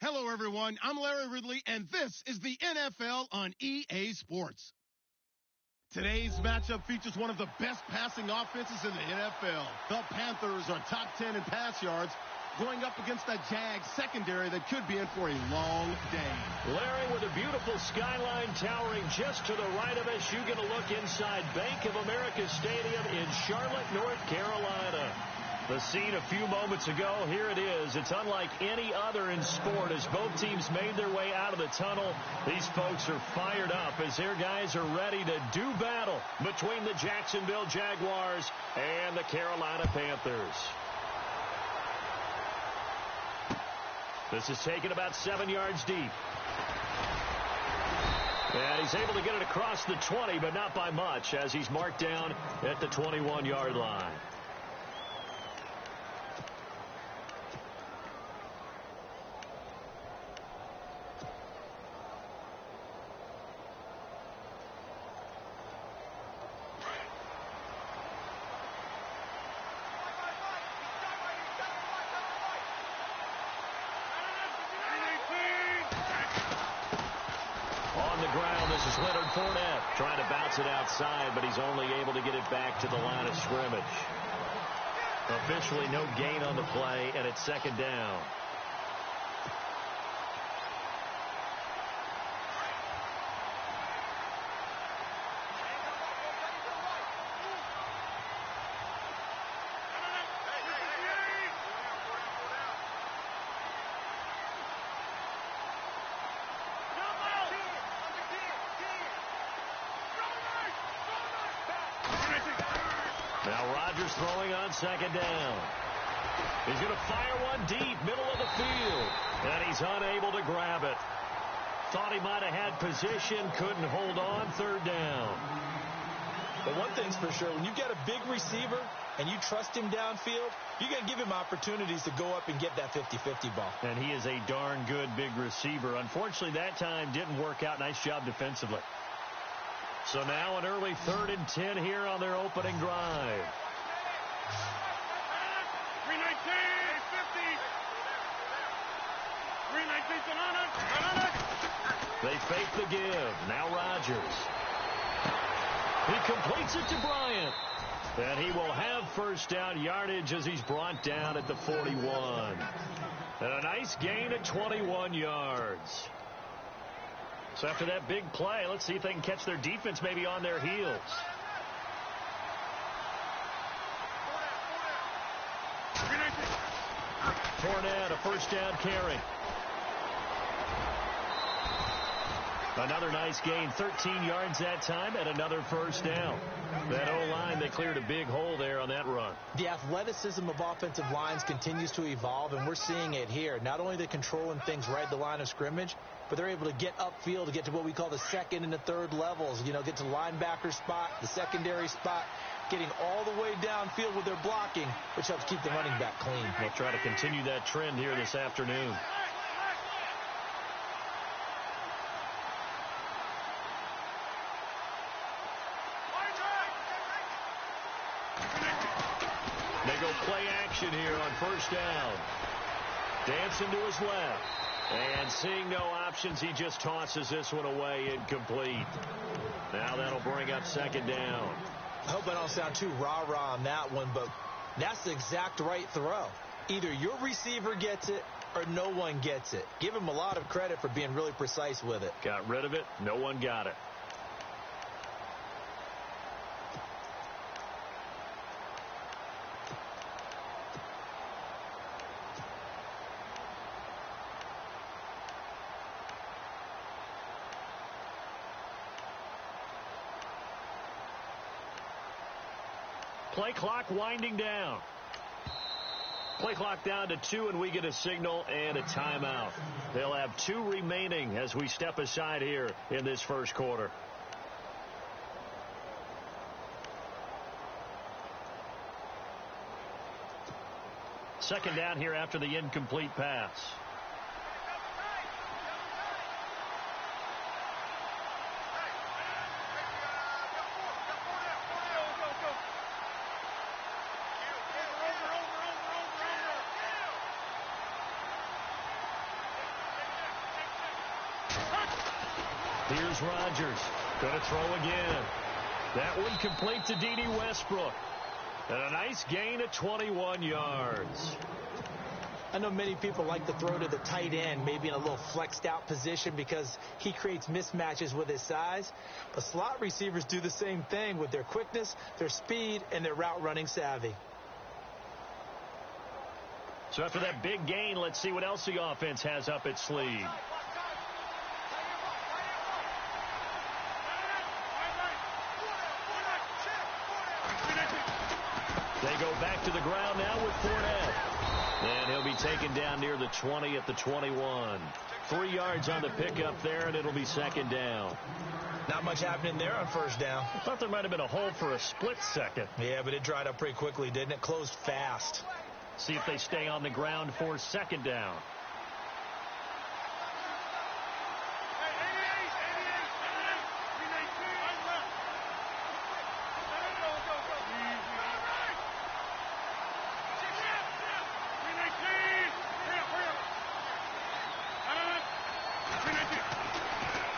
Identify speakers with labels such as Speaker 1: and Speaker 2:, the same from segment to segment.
Speaker 1: Hello, everyone. I'm Larry Ridley, and this is the NFL on EA Sports. Today's matchup features one of the best passing offenses in the NFL. The Panthers are top 10 in pass yards, going up against a Jags secondary that could be in for a long day.
Speaker 2: Larry, with a beautiful skyline towering just to the right of us, you get a look inside Bank of America Stadium in Charlotte, North Carolina. The scene a few moments ago, here it is. It's unlike any other in sport as both teams made their way out of the tunnel. These folks are fired up as their guys are ready to do battle between the Jacksonville Jaguars and the Carolina Panthers. This is taken about 7 yards deep. And he's able to get it across the 20, but not by much as he's marked down at the 21-yard line. Trying to bounce it outside, but he's only able to get it back to the line of scrimmage. Officially no gain on the play, and it's second down. Throwing on second down. He's going to fire one deep, middle of the field, and he's unable to grab it. Thought he might have had position, couldn't hold on, third down.
Speaker 3: But one thing's for sure, when you get a big receiver and you trust him downfield, you're going to give him opportunities to go up and get that 50-50 ball.
Speaker 2: And he is a darn good big receiver. Unfortunately, that time didn't work out. Nice job defensively. So now an early 3rd and 10 here on their opening drive.
Speaker 1: 319.
Speaker 2: They fake the give. Now Rodgers. He completes it to Bryant. And he will have first down yardage as he's brought down at the 41. And a nice gain at 21 yards. So after that big play, let's see if they can catch their defense maybe on their heels. Fournette, a first down carry. Another nice gain, 13 yards that time, and another first down. That O-line, they cleared a big hole there on that run.
Speaker 3: The athleticism of offensive lines continues to evolve, and we're seeing it here. Not only are they controlling things right at the line of scrimmage, but they're able to get upfield to get to what we call the second and the third levels. You know, get to the linebacker spot, the secondary spot, getting all the way downfield with their blocking, which helps keep the running back clean.
Speaker 2: They'll try to continue that trend here this afternoon. They go play action here on first down. Dancing to his left. And seeing no options, he just tosses this one away, incomplete. Now that'll bring up second down.
Speaker 3: I hope I don't sound too rah-rah on that one, but that's the exact right throw. Either your receiver gets it or no one gets it. Give him a lot of credit for being really precise with it.
Speaker 2: Got rid of it. No one got it. Play clock winding down. Play clock down to 2, and we get a signal and a timeout. They'll have 2 remaining as we step aside here in this first quarter. Second down here after the incomplete pass. Here's Rodgers. Going to throw again. That one complete to D.D. Westbrook. And a nice gain of 21 yards.
Speaker 3: I know many people like to throw to the tight end, maybe in a little flexed out position because he creates mismatches with his size. But slot receivers do the same thing with their quickness, their speed, and their route running savvy.
Speaker 2: So after that big gain, let's see what else the offense has up its sleeve. They go back to the ground now with Fournette. And he'll be taken down near the 20 at the 21. 3 yards on the pickup there, and it'll be second down.
Speaker 3: Not much happening there on first down.
Speaker 2: I thought there might have been a hole for a split second.
Speaker 3: Yeah, but it dried up pretty quickly, didn't it? Closed fast.
Speaker 2: See if they stay on the ground for second down.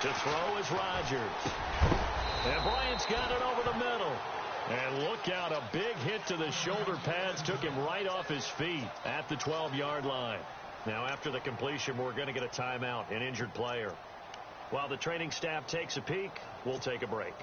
Speaker 2: To throw is Rodgers. And Bryant's got it over the middle. And look out, a big hit to the shoulder pads took him right off his feet at the 12-yard line. Now after the completion, we're going to get a timeout, an injured player. While the training staff takes a peek, we'll take a break.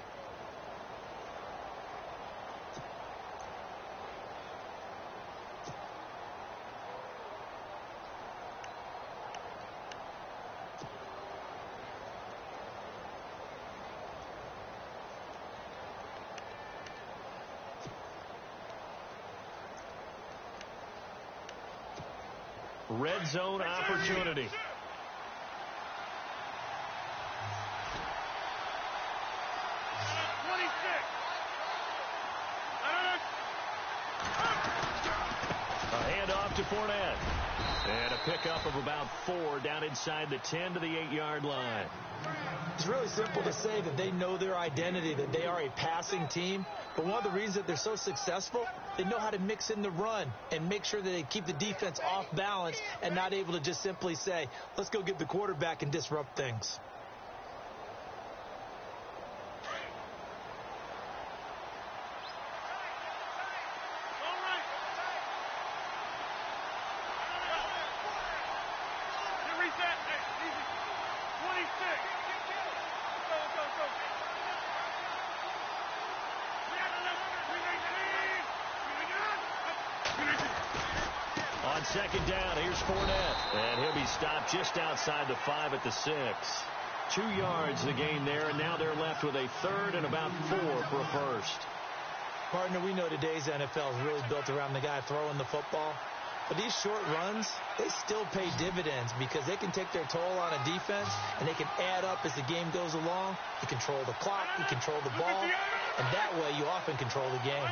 Speaker 2: Red zone opportunity. A handoff to Fournette. And a pickup of about 4 down inside the 10 to the 8-yard line.
Speaker 3: It's really simple to say that they know their identity, that they are a passing team. But one of the reasons that they're so successful, they know how to mix in the run and make sure that they keep the defense off balance and not able to just simply say, let's go get the quarterback and disrupt things.
Speaker 2: On second down, here's Fournette. And he'll be stopped just outside the 5 at the 6. 2 yards the gain there, and now they're left with a third and about 4 for a first.
Speaker 3: Partner, we know today's NFL is really built around the guy throwing the football. But these short runs, they still pay dividends because they can take their toll on a defense, and they can add up as the game goes along. You control the clock, you control the ball, and that way you often control the game.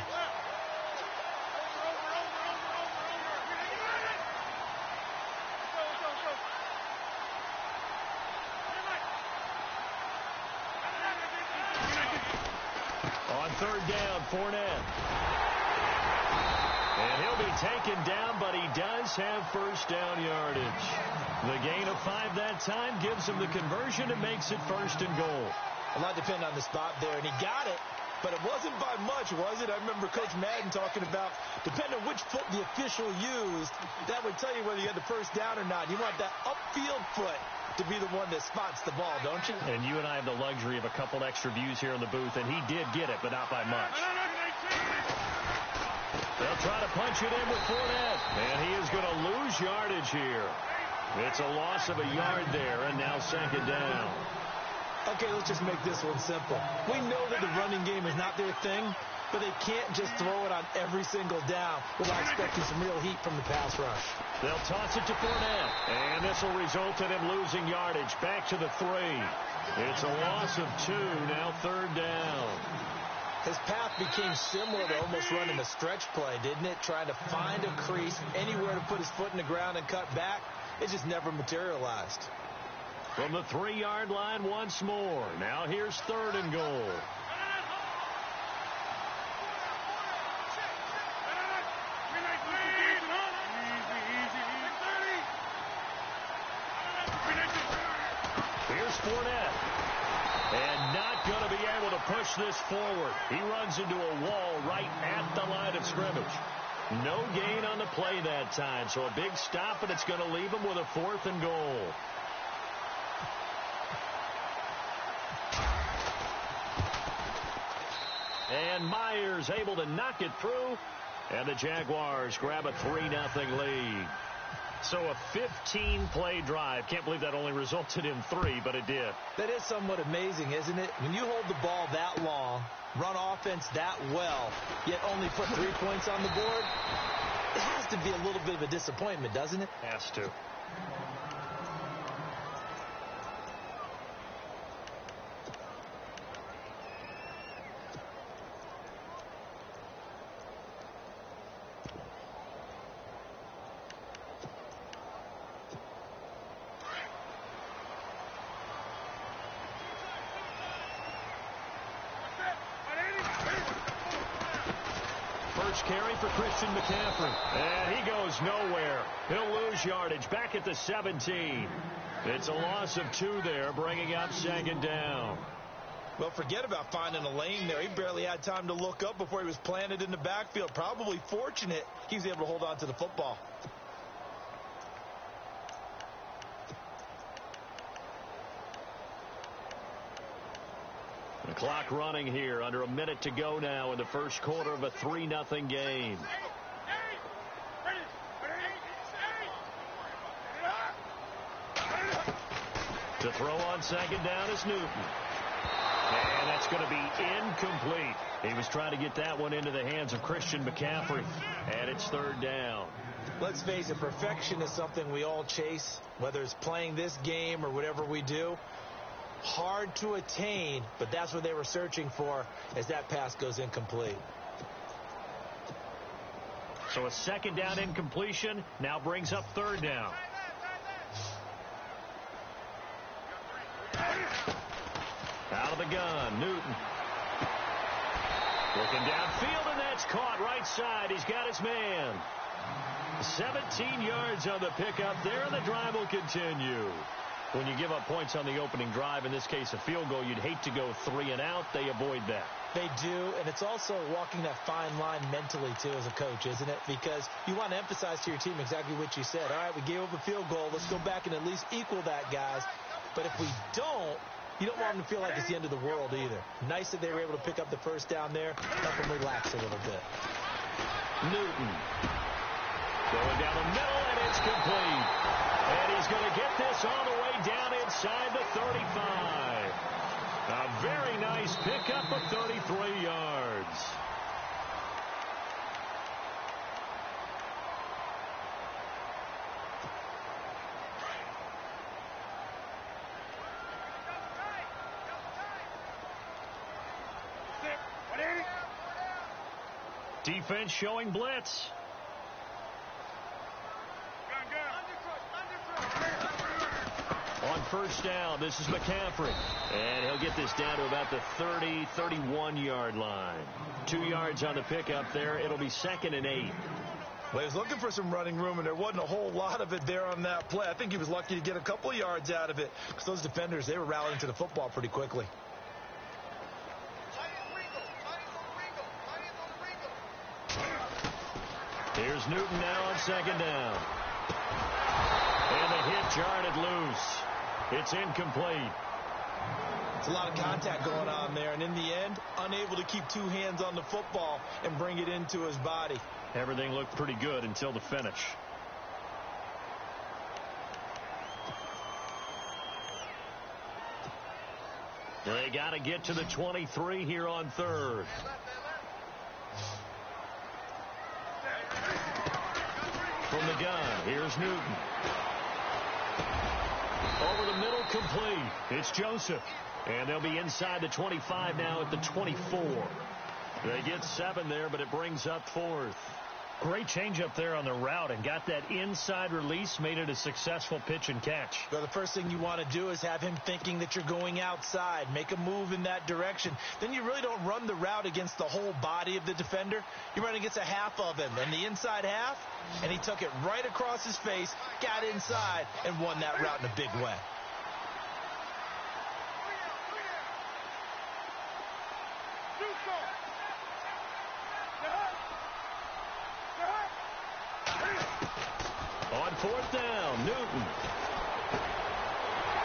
Speaker 2: On third down, Fournette. And he'll be taken down, but he does have first down yardage. The gain of 5 that time gives him the conversion and makes it first and goal.
Speaker 3: A lot depended on the spot there, and he got it, but it wasn't by much, was it? I remember Coach Madden talking about, depending on which foot the official used, that would tell you whether you had the first down or not. You want that upfield foot to be the one that spots the ball, don't you?
Speaker 2: And you and I have the luxury of a couple extra views here in the booth, and he did get it, but not by much. They'll try to punch it in with Fournette, and he is going to lose yardage here. It's a loss of a yard there, and now second down.
Speaker 3: Okay, let's just make this one simple. We know that the running game is not their thing, but they can't just throw it on every single down without expecting some real heat from the pass rush.
Speaker 2: They'll toss it to Fournette, and this will result in him losing yardage back to the 3. It's a loss of 2, now third down.
Speaker 3: His path became similar to almost running a stretch play, didn't it? Trying to find a crease, anywhere to put his foot in the ground and cut back. It just never materialized.
Speaker 2: From the 3-yard line once more. Now here's third and goal. Here's Fournette. And not going to be able to push this forward. He runs into a wall right at the line of scrimmage. No gain on the play that time, so a big stop, and it's going to leave him with a 4th and goal. And Myers able to knock it through, and the Jaguars grab a 3-0 lead. So a 15-play drive. Can't believe that only resulted in 3, but it did.
Speaker 3: That is somewhat amazing, isn't it? When you hold the ball that long, run offense that well, yet only put 3 points on the board, it has to be a little bit of a disappointment, doesn't it?
Speaker 2: Has to. First carry for Christian McCaffrey. And he goes nowhere. He'll lose yardage back at the 17. It's a loss of 2 there, bringing up 2nd down.
Speaker 3: Well, forget about finding a lane there. He barely had time to look up before he was planted in the backfield. Probably fortunate he was able to hold on to the football.
Speaker 2: The clock running here, under a minute to go now in the first quarter of a 3-0 game. To throw on 2nd down is Newton. And that's going to be incomplete. He was trying to get that one into the hands of Christian McCaffrey. And it's 3rd down.
Speaker 3: Let's face it, perfection is something we all chase, whether it's playing this game or whatever we do. Hard to attain, but that's what they were searching for as that pass goes incomplete.
Speaker 2: So a 2nd down incompletion now brings up 3rd down. Out of the gun, Newton. Looking downfield, and that's caught right side. He's got his man. 17 yards on the pickup there, and the drive will continue. When you give up points on the opening drive, in this case a field goal, you'd hate to go 3 and out. They avoid that.
Speaker 3: They do, and it's also walking that fine line mentally, too, as a coach, isn't it? Because you want to emphasize to your team exactly what you said. All right, we gave up a field goal. Let's go back and at least equal that, guys. But if we don't, you don't want them to feel like it's the end of the world either. Nice that they were able to pick up the first down there. Help them relax a little bit.
Speaker 2: Newton. Going down the middle, and it's complete. And he's going to get this all the way down inside the 35. A very nice pickup of 33 yards. Defense showing blitz. On first down, this is McCaffrey. And he'll get this down to about the 30, 31-yard line. 2 yards on the pickup there. It'll be 2nd and 8.
Speaker 3: Well, he was looking for some running room, and there wasn't a whole lot of it there on that play. I think he was lucky to get a couple of yards out of it because those defenders, they were rallying to the football pretty quickly.
Speaker 2: Here's Newton now on 2nd down. And the hit jarred it loose. It's incomplete.
Speaker 3: It's a lot of contact going on there, and in the end, unable to keep 2 hands on the football and bring it into his body.
Speaker 2: Everything looked pretty good until the finish. They got to get to the 23 here on 3rd. From the gun, here's Newton. Over the middle, complete. It's Joseph. And they'll be inside the 25 now at the 24. They get 7 there, but it brings up 4th. Great change up there on the route and got that inside release, made it a successful pitch and catch.
Speaker 3: Well, the first thing you want to do is have him thinking that you're going outside, make a move in that direction. Then you really don't run the route against the whole body of the defender. You run against a half of him, and the inside half, and he took it right across his face, got inside, and won that route in a big way.
Speaker 2: 4th down. Newton.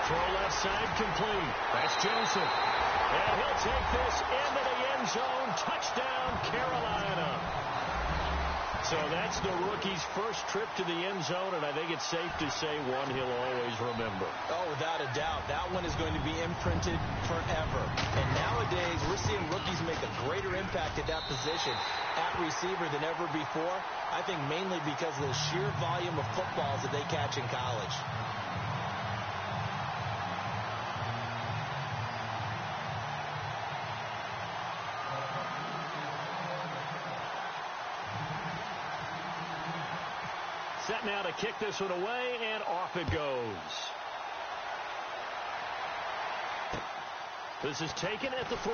Speaker 2: Throw left side complete. That's Joseph. And he'll take this into the end zone. Touchdown, Carolina. So that's the rookie's first trip to the end zone, and I think it's safe to say one he'll always remember.
Speaker 3: Oh, without a doubt. That one is going to be imprinted forever. And nowadays, we're seeing rookies make a greater impact at that position at receiver than ever before. I think mainly because of the sheer volume of footballs that they catch in college.
Speaker 2: Set now to kick this one away, and off it goes. This is taken at the 3.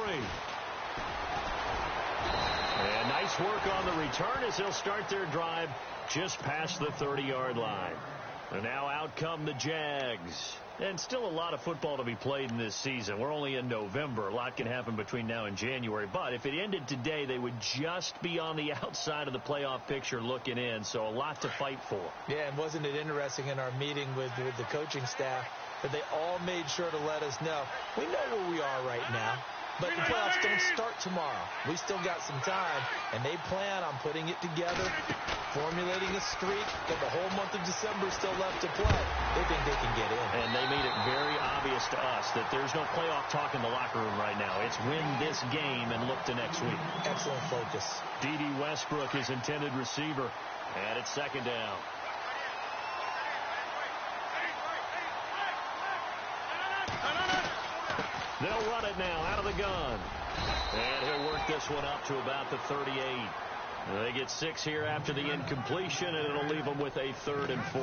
Speaker 2: And nice work on the return as they'll start their drive just past the 30-yard line. And now out come the Jags. And still a lot of football to be played in this season. We're only in November. A lot can happen between now and January. But if it ended today, they would just be on the outside of the playoff picture looking in. So a lot to fight for.
Speaker 3: Yeah, and wasn't it interesting in our meeting with the coaching staff that they all made sure to let us know, we know where we are right now, but the playoffs don't start tomorrow. We still got some time, and they plan on putting it together, formulating a streak, got the whole month of December still left to play. They think they can get in.
Speaker 2: And they made it very obvious to us that there's no playoff talk in the locker room right now. It's win this game and look to next week.
Speaker 3: Excellent focus.
Speaker 2: D.D. Westbrook is intended receiver, and it's 2nd down. They'll run it now out of the gun. And he'll work this one up to about the 38. They get 6 here after the incompletion, and it'll leave them with a 3rd and 4.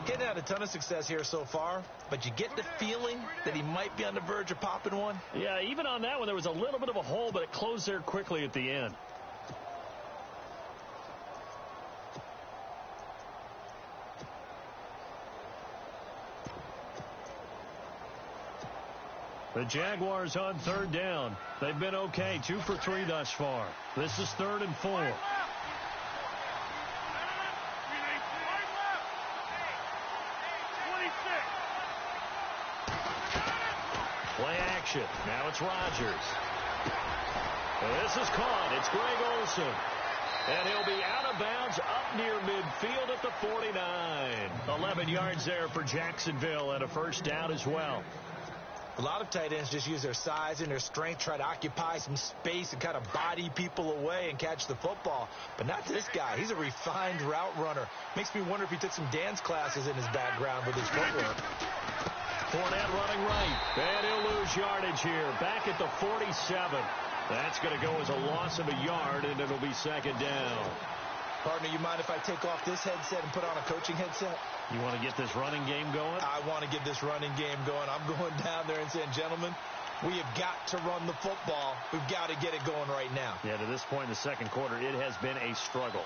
Speaker 3: Getting had a ton of success here so far, but you get the feeling that he might be on the verge of popping one.
Speaker 2: Yeah, even on that one, there was a little bit of a hole, but it closed there quickly at the end. The Jaguars on 3rd down. They've been okay, 2 for 3 thus far. This is 3rd and 4. Play action. Now it's Rodgers. This is caught. It's Greg Olsen. And he'll be out of bounds up near midfield at the 49. 11 yards there for Jacksonville and a 1st down as well.
Speaker 3: A lot of tight ends just use their size and their strength, try to occupy some space and kind of body people away and catch the football. But not this guy. He's a refined route runner. Makes me wonder if he took some dance classes in his background with his footwork.
Speaker 2: Fournette running right. And he'll lose yardage here. Back at the 47. That's going to go as a loss of a yard, and it'll be 2nd down.
Speaker 3: Partner, you mind if I take off this headset and put on a coaching headset?
Speaker 2: You want to get this running game going?
Speaker 3: I want to get this running game going. I'm going down there and saying, gentlemen, we have got to run the football. We've got to get it going right now.
Speaker 2: Yeah, to this point in the 2nd quarter, it has been a struggle.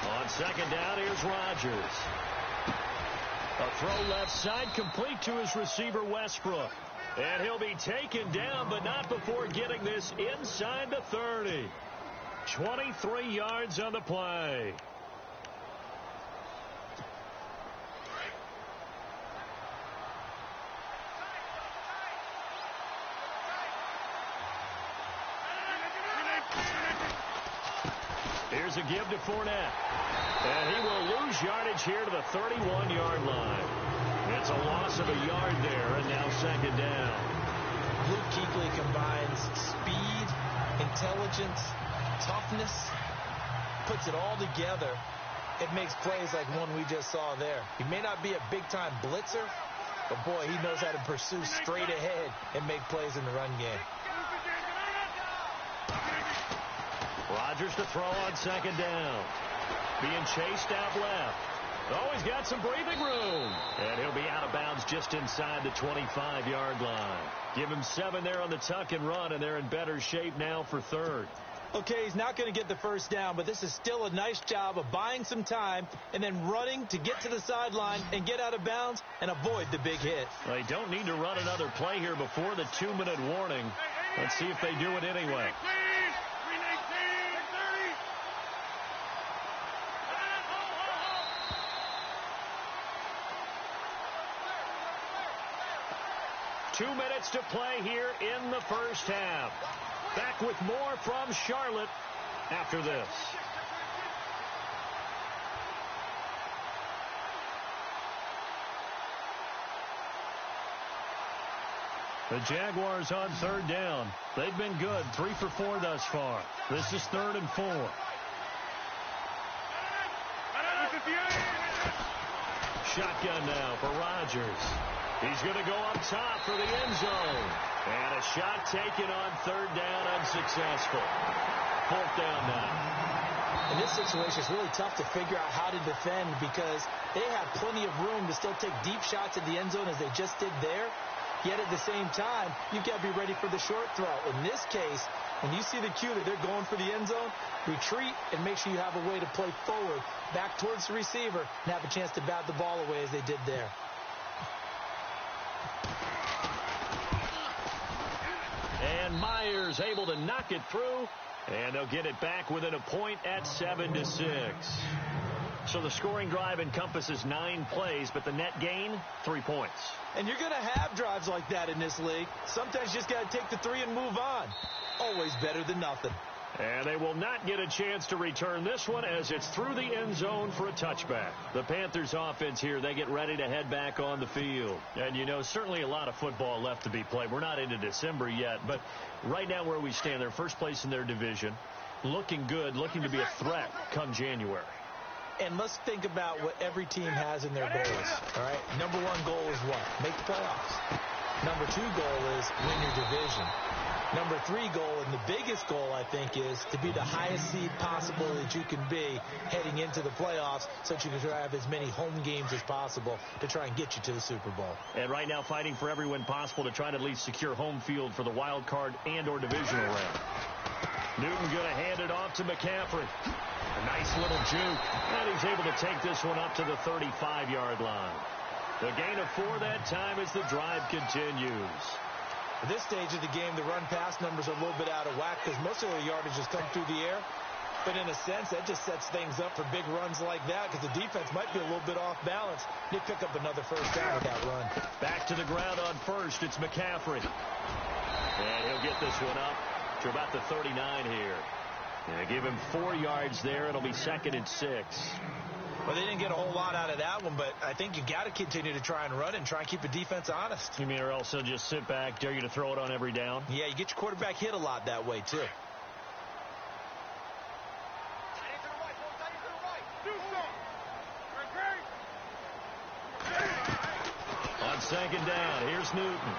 Speaker 2: On 2nd down, here's Rodgers. A throw left side complete to his receiver, Westbrook. And he'll be taken down, but not before getting this inside the 30. 23 yards on the play. Here's a give to Fournette. And he will lose yardage here to the 31-yard line. It's a loss of a yard there, and now 2nd down.
Speaker 3: Luke Kuechly combines speed, intelligence, toughness, puts it all together. It makes plays like one we just saw there. He may not be a big-time blitzer, but, boy, he knows how to pursue straight ahead and make plays in the run game.
Speaker 2: Rodgers to throw on 2nd down. Being chased out left. Oh, he's got some breathing room. And he'll be out of bounds just inside the 25-yard line. Give him 7 there on the tuck and run, and they're in better shape now for 3rd.
Speaker 3: Okay, he's not going to get the first down, but this is still a nice job of buying some time and then running to get to the sideline and get out of bounds and avoid the big hit.
Speaker 2: They don't need to run another play here before the 2-minute warning. Let's see if they do it anyway. Two minutes to play here in the first half. Back with more from Charlotte after this. The Jaguars on third down. They've been good, 3 for 4 thus far. This is 3rd and 4. Shotgun now for Rodgers. He's going to go up top for the end zone. And a shot taken on third down, unsuccessful. 4th down now.
Speaker 3: In this situation, it's really tough to figure out how to defend because they have plenty of room to still take deep shots at the end zone as they just did there. Yet at the same time, you've got to be ready for the short throw. In this case, when you see the cue that they're going for the end zone, retreat and make sure you have a way to play forward, back towards the receiver, and have a chance to bat the ball away as they did there.
Speaker 2: And Myers able to knock it through, and they'll get it back within a point at 7-6. So the scoring drive encompasses 9 plays, but the net gain, 3 points.
Speaker 3: And you're going to have drives like that in this league. Sometimes you just got to take the 3 and move on. Always better than nothing.
Speaker 2: And they will not get a chance to return this one as it's through the end zone for a touchback. The Panthers offense here, they get ready to head back on the field. And, you know, certainly a lot of football left to be played. We're not into December yet, but right now where we stand, they're first place in their division, looking good, looking to be a threat come January.
Speaker 3: And let's think about what every team has in their goals, all right? Number 1 goal is what? Make the playoffs. Number 2 goal is win your division. Number 3 goal, and the biggest goal, I think, is to be the highest seed possible that you can be heading into the playoffs so that you can have as many home games as possible to try and get you to the Super Bowl.
Speaker 2: And right now fighting for every win possible to try to at least secure home field for the wild card and or divisional round. Newton going to hand it off to McCaffrey. A nice little juke. And he's able to take this one up to the 35-yard line. The gain of 4 that time as the drive continues.
Speaker 3: At this stage of the game, the run-pass numbers are a little bit out of whack because most of the yardage has come through the air. But in a sense, that just sets things up for big runs like that because the defense might be a little bit off balance. They pick up another first down with that run.
Speaker 2: Back to the ground on first. It's McCaffrey. And he'll get this one up to about the 39 here. And give him 4 yards there. It'll be 2nd and 6.
Speaker 3: Well, they didn't get a whole lot out of that one, but I think you got to continue to try and run and try and keep the defense honest.
Speaker 2: You mean or else they'll just sit back, dare you to throw it on every down?
Speaker 3: Yeah, you get your quarterback hit a lot that way, too.
Speaker 2: On 2nd down, here's Newton.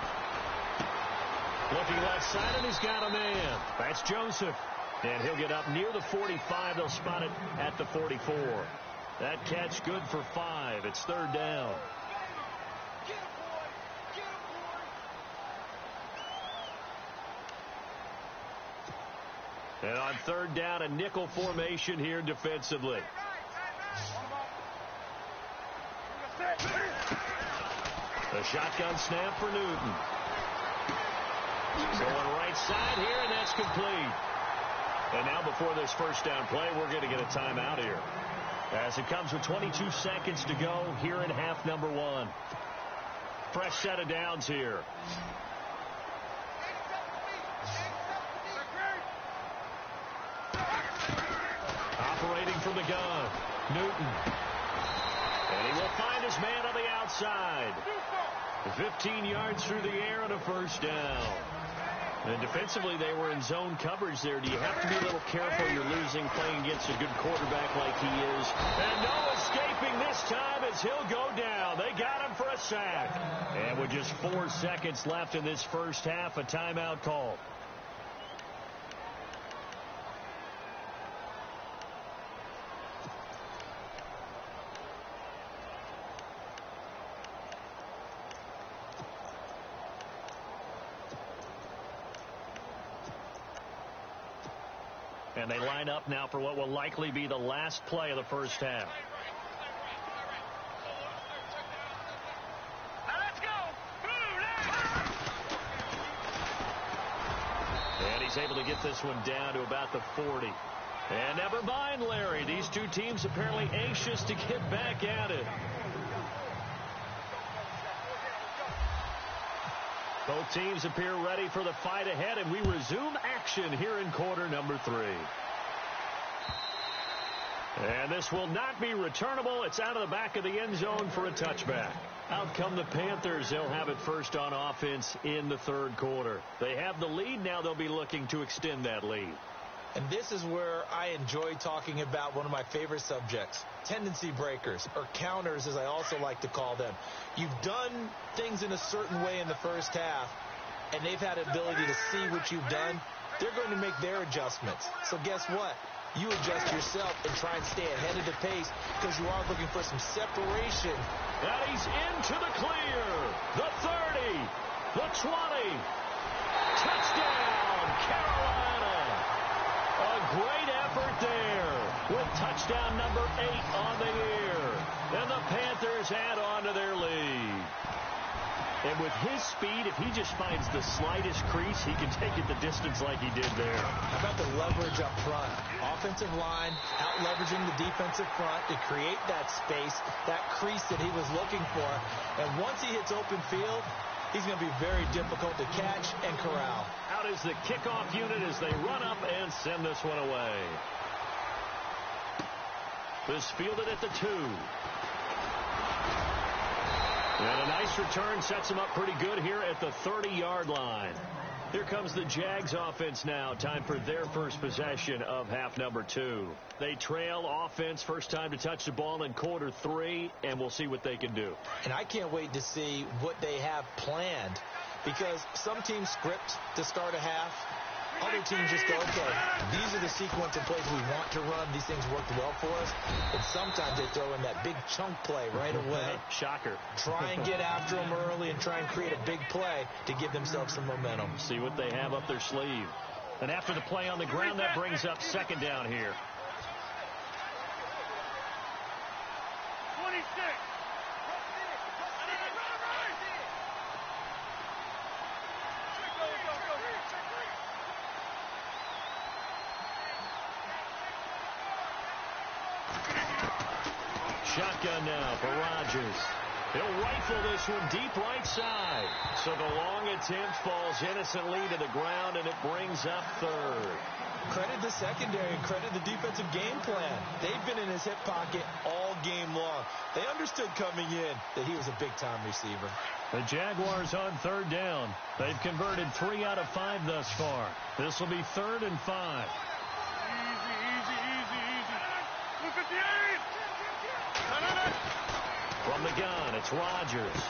Speaker 2: Looking left side, and he's got a man. That's Joseph. And he'll get up near the 45. They'll spot it at the 44. That catch good for 5. It's 3rd down. And on 3rd down, a nickel formation here defensively. The shotgun snap for Newton. Going right side here, and that's complete. And now before this first down play, we're going to get a timeout here. As it comes with 22 seconds to go here in half number 1. Fresh set of downs here. Operating from the gun, Newton. And he will find his man on the outside. 15 yards through the air and a first down. And defensively, they were in zone coverage there. Do you have to be a little careful? You're losing playing against a good quarterback like he is. And no escaping this time as he'll go down. They got him for a sack. And with just 4 seconds left in this first half, a timeout call. And they line up now for what will likely be the last play of the first half. And he's able to get this one down to about the 40. And never mind, Larry. These two teams apparently anxious to get back at it. Both teams appear ready for the fight ahead, and we resume action here in quarter number 3. And this will not be returnable. It's out of the back of the end zone for a touchback. Out come the Panthers. They'll have it first on offense in the third quarter. They have the lead. Now they'll be looking to extend that lead.
Speaker 3: And this is where I enjoy talking about one of my favorite subjects, tendency breakers, or counters as I also like to call them. You've done things in a certain way in the first half, and they've had an ability to see what you've done. They're going to make their adjustments. So guess what? You adjust yourself and try and stay ahead of the pace because you are looking for some separation.
Speaker 2: And he's into the clear. The 30, the 20. Touchdown, Carolina. A great effort there with touchdown number 8 on the year. And the Panthers add on to their lead. And with his speed, if he just finds the slightest crease, he can take it the distance like he did there.
Speaker 3: How about the leverage up front? Offensive line out-leveraging the defensive front to create that space, that crease that he was looking for. And once he hits open field, he's going to be very difficult to catch and corral.
Speaker 2: Out is the kickoff unit as they run up and send this one away. This fielded at the 2. And a nice return sets them up pretty good here at the 30-yard line. Here comes the Jags offense now. Time for their first possession of half number 2. They trail offense, first time to touch the ball in quarter 3, and we'll see what they can do.
Speaker 3: And I can't wait to see what they have planned, because some teams script to start a half. Other teams just go, okay, these are the sequence of plays we want to run. These things worked well for us. And sometimes they throw in that big chunk play right away.
Speaker 2: Shocker.
Speaker 3: Try and get after them early and try and create a big play to give themselves some momentum.
Speaker 2: See what they have up their sleeve. And after the play on the ground, that brings up second down here.
Speaker 4: 26.
Speaker 2: Shotgun now for Rodgers. He'll rifle this one deep right side. So the long attempt falls innocently to the ground, and it brings up third.
Speaker 3: Credit the secondary and credit the defensive game plan. They've been in his hip pocket all game long. They understood coming in that he was a big-time receiver.
Speaker 2: The Jaguars on third down. They've converted 3 out of 5 thus far. This will be 3rd and 5.
Speaker 4: Easy. Look at the 8.
Speaker 2: From the gun, it's Rodgers.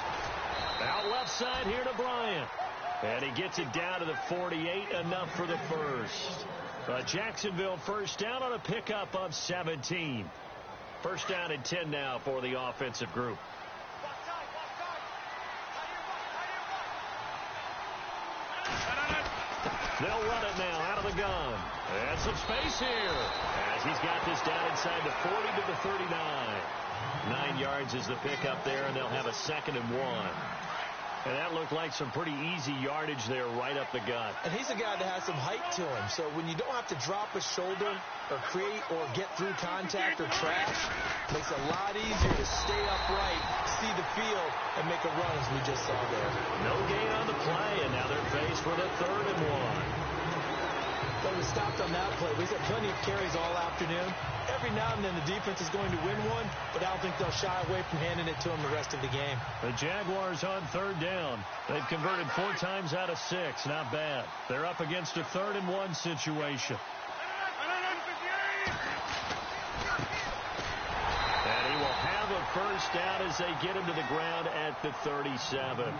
Speaker 2: Out left side here to Bryant. And he gets it down to the 48, enough for the first. Jacksonville first down on a pickup of 17. First down and 10 now for the offensive group. They'll run it now out of the gun. And some space here as he's got this down inside the 40 to the 39. 9 yards is the pickup there, and they'll have a 2nd and 1. And that looked like some pretty easy yardage there right up the gut.
Speaker 3: And he's a guy that has some height to him. So when you don't have to drop a shoulder or create or get through contact or trash, it makes it a lot easier to stay upright, see the field, and make a run as we just saw there.
Speaker 2: No gain on the play, and now they're faced with a 3rd and 1.
Speaker 3: But we stopped on that play. We've had plenty of carries all afternoon. Every now and then the defense is going to win one, but I don't think they'll shy away from handing it to them the rest of the game.
Speaker 2: The Jaguars on third down. They've converted 4 times out of 6. Not bad. They're up against a 3rd and 1 situation. And he will have a first down as they get him to the ground at the 37.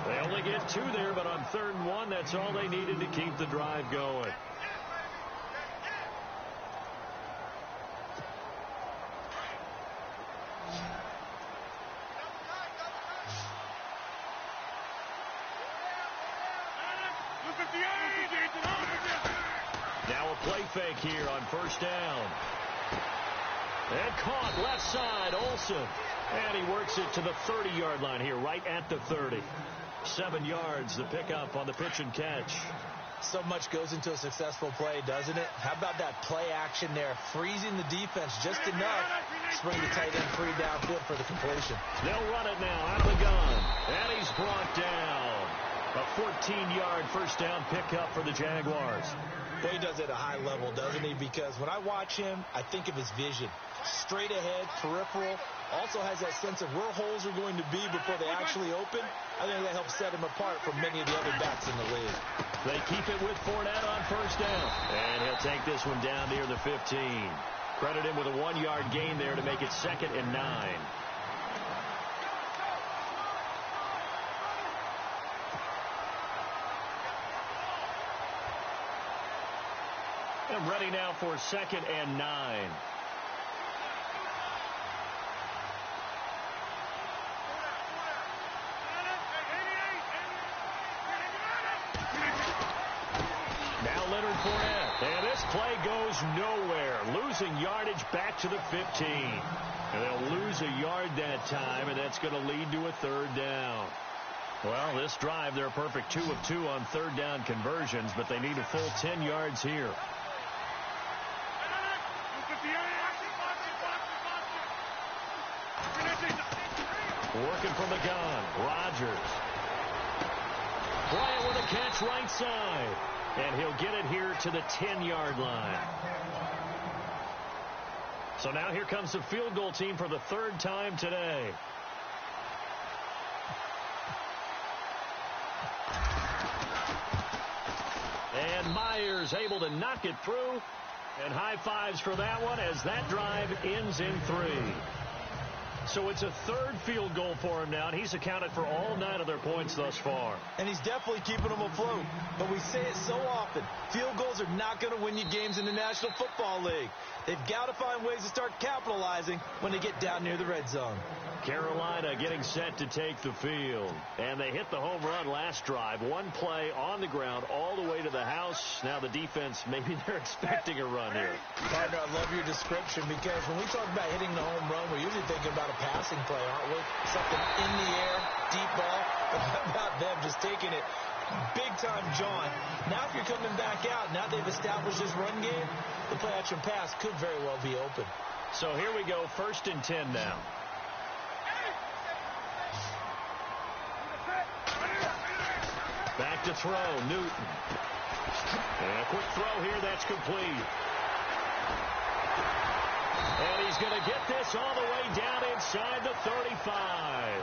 Speaker 2: They only get 2 there, but on 3rd and 1, that's all they needed to keep the drive going. Now a play fake here on first down. And caught left side, Olsen. And he works it to the 30-yard line here, right at the 30. 7 yards, the pickup on the pitch and catch.
Speaker 3: So much goes into a successful play, doesn't it? How about that play action there? Freezing the defense just enough to bring the tight end free downfield for the completion.
Speaker 2: They'll run it now out of the gun. And he's brought down. A 14-yard first down pickup for the Jaguars.
Speaker 3: Well, he does it at a high level, doesn't he? Because when I watch him, I think of his vision. Straight ahead, peripheral. Also has that sense of where holes are going to be before they actually open. I think that helps set him apart from many of the other backs in the league.
Speaker 2: They keep it with Fournette on first down. And he'll take this one down near the 15. Credit him with a 1-yard gain there to make it 2nd and 9. And ready now for 2nd and 9. And this play goes nowhere. Losing yardage back to the 15. And they'll lose a yard that time, and that's going to lead to a 3rd down. Well, this drive, they're a perfect 2 of 2 on 3rd down conversions, but they need a full 10 yards here. Working from the gun, Rodgers. Bryant with a catch right side. And he'll get it here to the 10-yard line. So now here comes the field goal team for the 3rd time today. And Myers able to knock it through. And high fives for that one as that drive ends in 3. So it's a 3rd field goal for him now, and he's accounted for all 9 of their points thus far.
Speaker 3: And he's definitely keeping them afloat. But we say it so often, field goals are not going to win you games in the National Football League. They've got to find ways to start capitalizing when they get down near the red zone.
Speaker 2: Carolina getting set to take the field. And they hit the home run last drive. 1 play on the ground all the way to the house. Now the defense, maybe they're expecting a run here.
Speaker 3: Partner, I love your description because when we talk about hitting the home run, we're usually thinking about a passing play, aren't we? Something in the air, deep ball. But how about them just taking it big-time jaunt? Now if you're coming back out, now they've established this run game, the play-action pass could very well be open.
Speaker 2: So here we go, 1st and 10 now. Back to throw, Newton. And a quick throw here, that's complete. And he's going to get this all the way down inside the 35.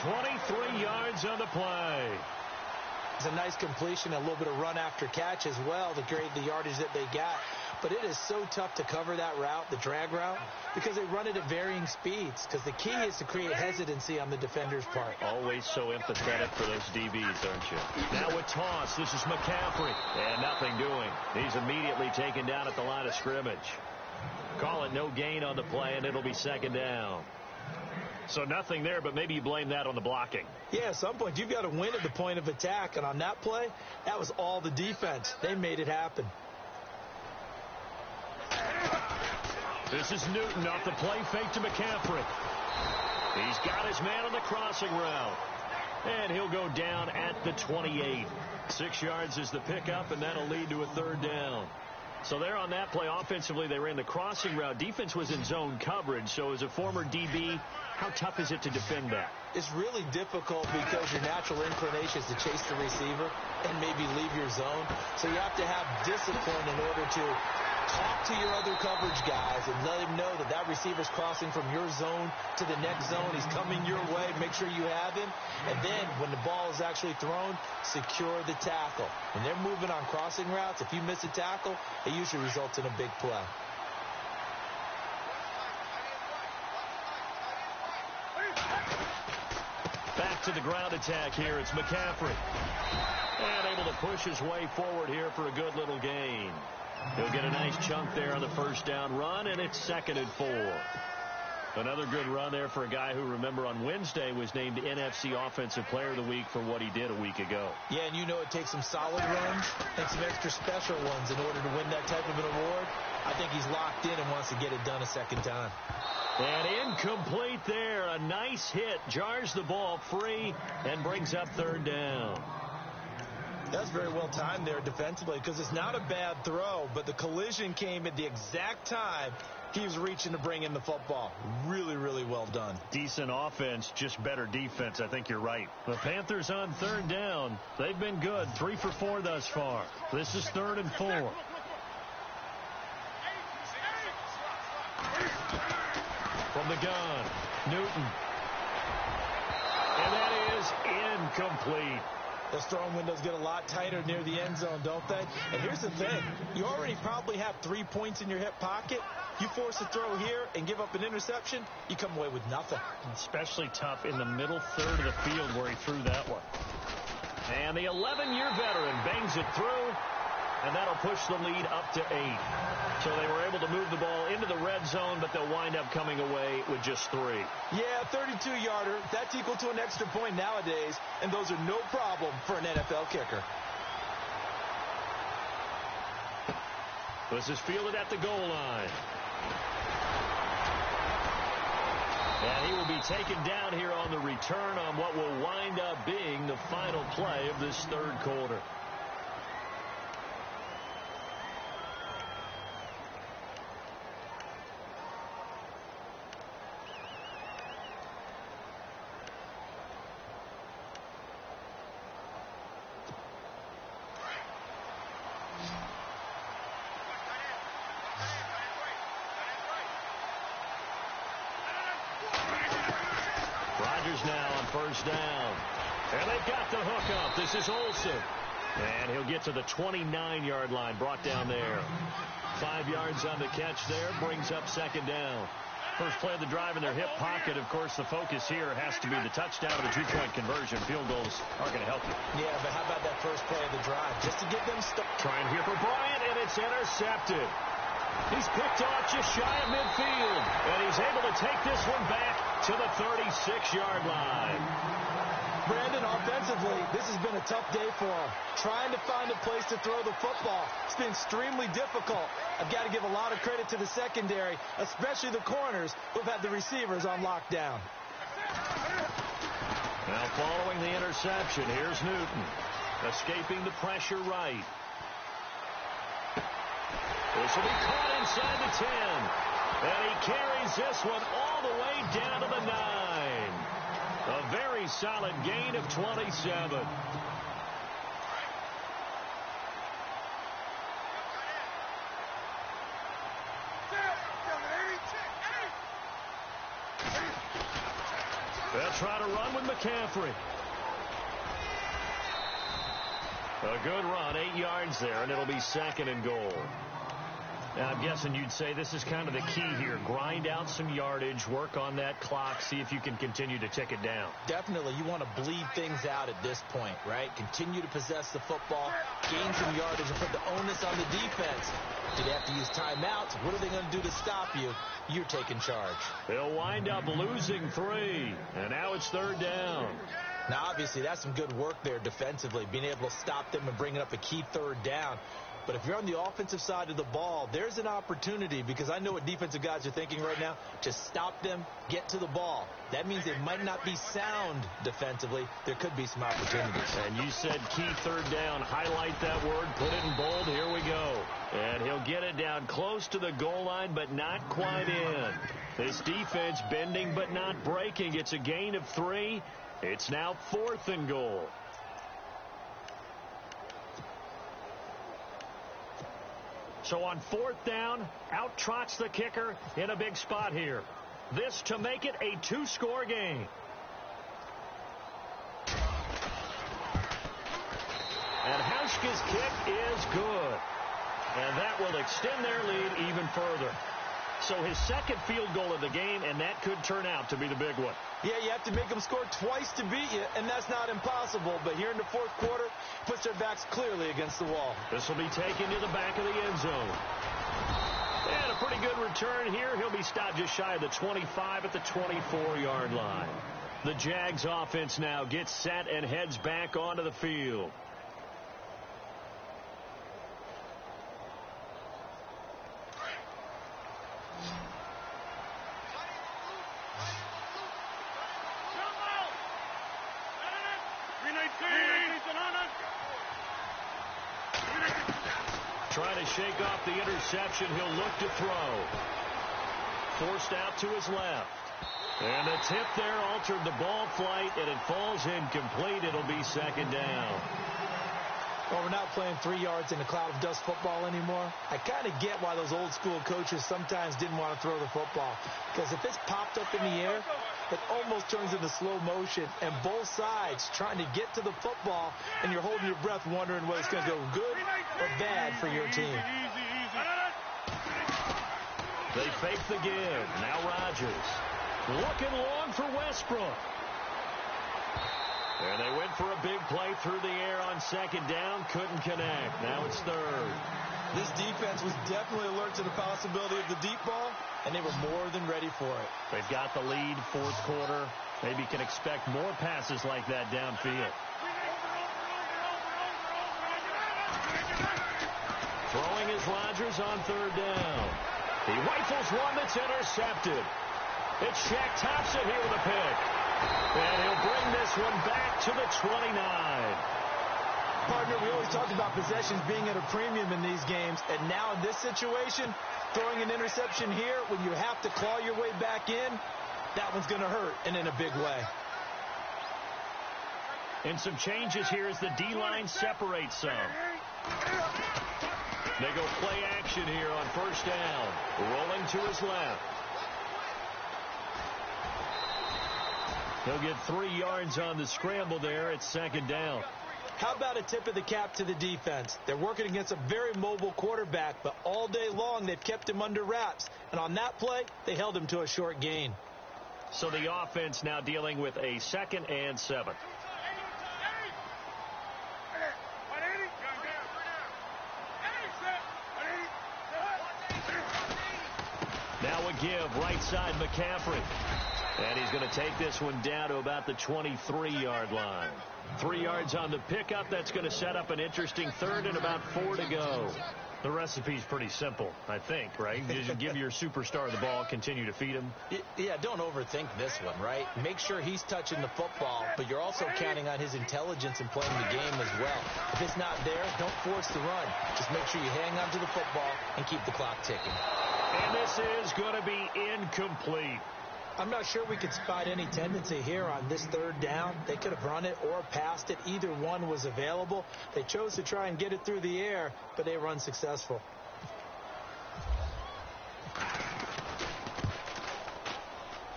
Speaker 2: 23 yards on the play.
Speaker 3: It's a nice completion, a little bit of run after catch as well to create the yardage that they got. But it is so tough to cover that route, the drag route, because they run it at varying speeds. Because the key is to create hesitancy on the defender's part.
Speaker 2: Always so empathetic for those DBs, aren't you? Now with toss, this is McCaffrey. And nothing doing. He's immediately taken down at the line of scrimmage. Call it no gain on the play, and it'll be 2nd down. So nothing there, but maybe you blame that on the blocking.
Speaker 3: Yeah, at some point, you've got to win at the point of attack. And on that play, that was all the defense. They made it happen.
Speaker 2: This is Newton off the play fake to McCaffrey. He's got his man on the crossing route. And he'll go down at the 28. 6 yards is the pickup, and that'll lead to a 3rd down. So there on that play, offensively, they ran the crossing route. Defense was in zone coverage. So as a former DB, how tough is it to defend that?
Speaker 3: It's really difficult because your natural inclination is to chase the receiver and maybe leave your zone. So you have to have discipline in order to talk to your other coverage guys and let him know that that receiver's crossing from your zone to the next zone. He's coming your way. Make sure you have him. And then when the ball is actually thrown, secure the tackle. When they're moving on crossing routes, if you miss a tackle, it usually results in a big play.
Speaker 2: Back to the ground attack here. It's McCaffrey. And able to push his way forward here for a good little gain. He'll get a nice chunk there on the 1st down run, and it's 2nd and 4. Another good run there for a guy who, remember, on Wednesday was named NFC Offensive Player of the Week for what he did a week ago.
Speaker 3: Yeah, and you know it takes some solid runs and some extra special ones in order to win that type of an award. I think he's locked in and wants to get it done a second time.
Speaker 2: And incomplete there. A nice hit. Jars the ball free and brings up third down.
Speaker 3: That's very well timed there defensively because it's not a bad throw, but the collision came at the exact time he was reaching to bring in the football. Really, really well done.
Speaker 2: Decent offense, just better defense. I think you're right. The Panthers on third down. They've been good. 3 for 4 thus far. This is 3rd and 4. From the gun, Newton. And that is incomplete.
Speaker 3: Those throwing windows get a lot tighter near the end zone, don't they? And here's the thing. You already probably have 3 points in your hip pocket. You force a throw here and give up an interception, you come away with nothing.
Speaker 2: Especially tough in the middle third of the field where he threw that one. And the 11-year veteran bangs it through, and that'll push the lead up to 8. So they were able to move the ball into the red zone, but they'll wind up coming away with just 3.
Speaker 3: Yeah, 32-yarder. That's equal to an extra point nowadays, and those are no problem for an NFL kicker.
Speaker 2: This is fielded at the goal line. And he will be taken down here on the return on what will wind up being the final play of this third quarter. Now on first down. And they've got the hook up. This is Olsen. And he'll get to the 29-yard line, brought down there. 5 yards on the catch there, brings up second down. First play of the drive in their hip pocket. Of course, the focus here has to be the touchdown or the 2-point conversion. Field goals aren't going to help you.
Speaker 3: Yeah, but how about that first play of the drive? Just to get them stuck.
Speaker 2: Trying here for Bryant, and it's intercepted. He's picked off just shy of midfield, and he's able to take this one back to the 36-yard line.
Speaker 3: Brandon, offensively, this has been a tough day for him. Trying to find a place to throw the football. It's been extremely difficult. I've got to give a lot of credit to the secondary, especially the corners who've had the receivers on lockdown.
Speaker 2: Now following the interception, here's Newton. Escaping the pressure right. This will be caught inside the 10. And he carries this one all the way down to the 9. A very solid gain of 27. They'll try to run with McCaffrey. A good run, 8 yards there, and it'll be 2nd and goal. Now, I'm guessing you'd say this is kind of the key here. Grind out some yardage, work on that clock, see if you can continue to tick it down.
Speaker 3: Definitely. You want to bleed things out at this point, right? Continue to possess the football, gain some yardage, and put the onus on the defense. Do they have to use timeouts? What are they going to do to stop you? You're taking charge.
Speaker 2: They'll wind up losing 3, and now it's 3rd down.
Speaker 3: Now, obviously, that's some good work there defensively, being able to stop them and bringing up a key 3rd down. But if you're on the offensive side of the ball, there's an opportunity, because I know what defensive guys are thinking right now, to stop them, get to the ball. That means they might not be sound defensively. There could be some opportunities.
Speaker 2: And you said key 3rd down. Highlight that word, put it in bold. Here we go. And he'll get it down close to the goal line, but not quite in. This defense bending but not breaking. It's a gain of 3. It's now 4th and goal. So on 4th down, out trots the kicker in a big spot here. This to make it a 2-score game. And Hauschka's kick is good. And that will extend their lead even further. So his 2nd field goal of the game, and that could turn out to be the big one.
Speaker 3: Yeah, you have to make them score twice to beat you, and that's not impossible. But here in the 4th quarter, puts their backs clearly against the wall.
Speaker 2: This will be taken to the back of the end zone. And a pretty good return here. He'll be stopped just shy of the 25 at the 24-yard line. The Jags offense now gets set and heads back onto the field. Trying to shake off the interception. He'll look to throw. Forced out to his left. And the tip there altered the ball flight, and it falls incomplete. It'll be second down.
Speaker 3: Well, we're not playing 3 yards in a cloud of dust football anymore. I kind of get why those old school coaches sometimes didn't want to throw the football. Because if it's popped up in the air, it almost turns into slow motion. And both sides trying to get to the football, and you're holding your breath wondering whether it's going to go good or bad for your team.
Speaker 2: They fake the give. Now Rodgers. Looking long for Westbrook. And they went for a big play through the air on second down. Couldn't connect. Now it's third.
Speaker 3: This defense was definitely alert to the possibility of the deep ball, and they were more than ready for it.
Speaker 2: They've got the lead, fourth quarter. Maybe can expect more passes like that downfield. Throwing is Rodgers on third down. He rifles one that's intercepted. It's Shaq Thompson here with a pick. And he'll bring this one back to the 29.
Speaker 3: Partner, we always talked about possessions being at a premium in these games, and now in this situation, throwing an interception here when you have to claw your way back in, that one's going to hurt, and in a big way.
Speaker 2: And some changes here as the D-line separates some. They go play action here on first down. Rolling to his left. He'll get 3 yards on the scramble there. It's second down.
Speaker 3: How about a tip of the cap to the defense? They're working against a very mobile quarterback, but all day long they've kept him under wraps. And on that play, they held him to a short gain.
Speaker 2: So the offense now dealing with a 2nd and 7. Now a give, right side McCaffrey. And he's going to take this one down to about the 23-yard line. 3 yards on the pickup. That's going to set up an interesting third and about 4 to go. The recipe's pretty simple, I think, right? You just give your superstar the ball, continue to feed him.
Speaker 3: Yeah, don't overthink this one, right? Make sure he's touching the football, but you're also counting on his intelligence in playing the game as well. If it's not there, don't force the run. Just make sure you hang on to the football and keep the clock ticking.
Speaker 2: And this is going to be incomplete.
Speaker 3: I'm not sure we could spot any tendency here on this third down. They could have run it or passed it. Either one was available. They chose to try and get it through the air, but they were unsuccessful.